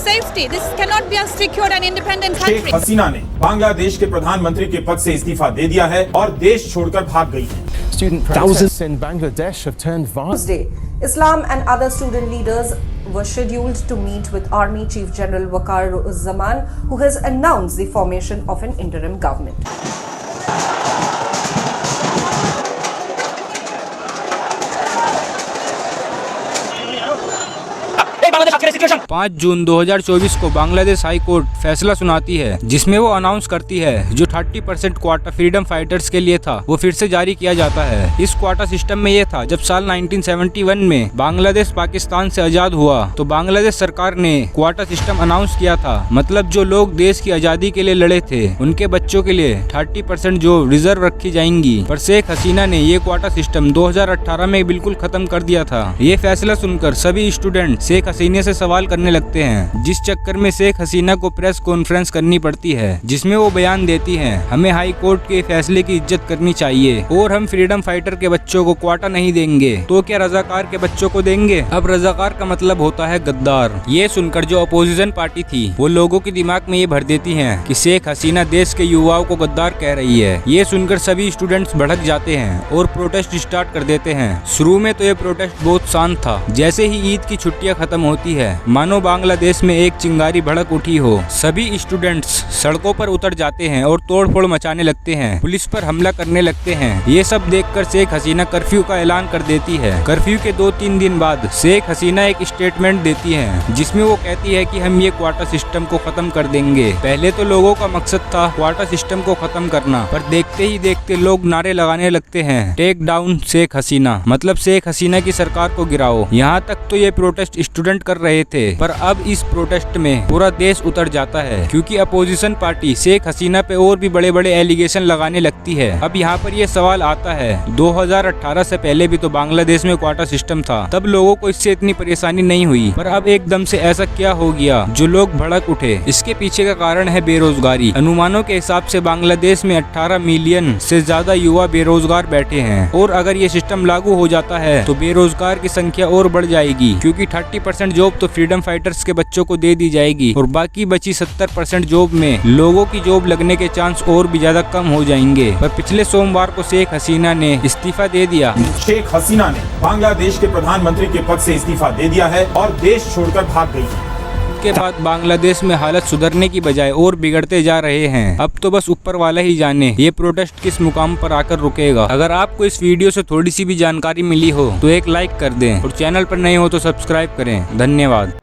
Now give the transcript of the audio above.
safety. This cannot be a secure and independent country. Sheikh Hasina ने बांग्लादेश के प्रधानमंत्री के पद से इस्तीफा दे दिया है और देश छोड़कर भाग गई है। Student protests in Bangladesh have turned violent. Tuesday, Islam and other student leaders were scheduled to meet with Army Chief General Waqar Zaman, who has announced the formation of an interim government. 5 जून 2024 को Bangladesh high court फैसला सुनाती है जिसमें वो announce करती है जो 30% quota freedom fighters के लिए था वो फिर से जारी किया जाता है। इस क्वाटा सिस्टम में ये था, जब साल 1971 में बांग्लादेश पाकिस्तान से आजाद हुआ तो बांग्लादेश सरकार ने क्वाटा सिस्टम अनाउंस किया था। मतलब जो लोग देश की आजादी के लिए लड़े थे उनके बच्चों के लिए 30% जो रिजर्व रखी जाएंगी। पर शेख हसीना ने ये क्वाटा सिस्टम 2018 में बिल्कुल खत्म कर दिया था। ये फैसला सुनकर सभी स्टूडेंट शेख हसीना से सवाल करने लगते हैं, जिस चक्कर में शेख हसीना को प्रेस कॉन्फ्रेंस करनी पड़ती है जिसमें वो बयान देती हैं, हमें हाई कोर्ट के फैसले की इज्जत करनी चाहिए और हम फ्रीडम फाइटर के बच्चों को क्वाटा नहीं देंगे तो क्या रजाकार के बच्चों को देंगे। अब रजाकार का मतलब होता है गद्दार। ये सुनकर जो अपोजिशन पार्टी थी वो लोगों के दिमाग में ये भर देती है कि शेख हसीना देश के युवाओं को गद्दार कह रही है। ये सुनकर सभी स्टूडेंट्स भड़क जाते हैं और प्रोटेस्ट स्टार्ट कर देते हैं। शुरू में तो ये प्रोटेस्ट बहुत शांत था। जैसे ही ईद की छुट्टियां खत्म होती है मानो बांग्लादेश में एक चिंगारी भड़क उठी हो। सभी स्टूडेंट्स सड़कों पर उतर जाते हैं और तोड़फोड़ मचाने लगते हैं, पुलिस पर हमला करने लगते हैं। ये सब देखकर शेख हसीना कर्फ्यू का ऐलान कर देती है। कर्फ्यू के 2-3 दिन बाद शेख हसीना एक स्टेटमेंट देती है जिसमें वो कहती है कि हम ये क्वाटा सिस्टम को खत्म कर देंगे। पहले तो लोगों का मकसद था क्वाटा सिस्टम को खत्म करना, पर देखते ही देखते लोग नारे लगाने लगते हैं, टेक डाउन शेख हसीना, मतलब शेख हसीना की सरकार को गिराओ। यहाँ तक तो ये प्रोटेस्ट स्टूडेंट कर रहे थे, पर अब इस प्रोटेस्ट में पूरा देश उतर जाता है क्योंकि अपोजिशन पार्टी शेख हसीना पे और भी बड़े बड़े एलिगेशन लगाने लगती है। अब यहाँ पर ये सवाल आता है, 2018 से पहले भी तो बांग्लादेश में क्वाटा सिस्टम था, तब लोगों को इससे इतनी परेशानी नहीं हुई, पर अब एकदम से ऐसा क्या हो गया जो लोग भड़क उठे। इसके पीछे का कारण है बेरोजगारी। अनुमानों के हिसाब से बांग्लादेश में 18 मिलियन से ज्यादा युवा बेरोजगार बैठे हैं और अगर ये सिस्टम लागू हो जाता है तो बेरोजगार की संख्या और बढ़ जाएगी क्योंकि 30% जॉब तो फ्रीडम फाइटर्स के बच्चों को दे दी जाएगी और बाकी बची 70% जॉब में लोगों की जॉब लगने के चांस और भी ज्यादा कम हो जाएंगे। पर पिछले सोमवार को शेख हसीना ने इस्तीफा दे दिया। शेख हसीना ने बांग्लादेश के प्रधानमंत्री के पद से इस्तीफा दे दिया है और देश छोड़कर भाग गई है। के बाद बांग्लादेश में हालत सुधरने की बजाय और बिगड़ते जा रहे हैं। अब तो बस ऊपर वाला ही जाने ये प्रोटेस्ट किस मुकाम पर आकर रुकेगा। अगर आपको इस वीडियो से थोड़ी सी भी जानकारी मिली हो तो एक लाइक कर दें और चैनल पर नए हो तो सब्सक्राइब करें। धन्यवाद।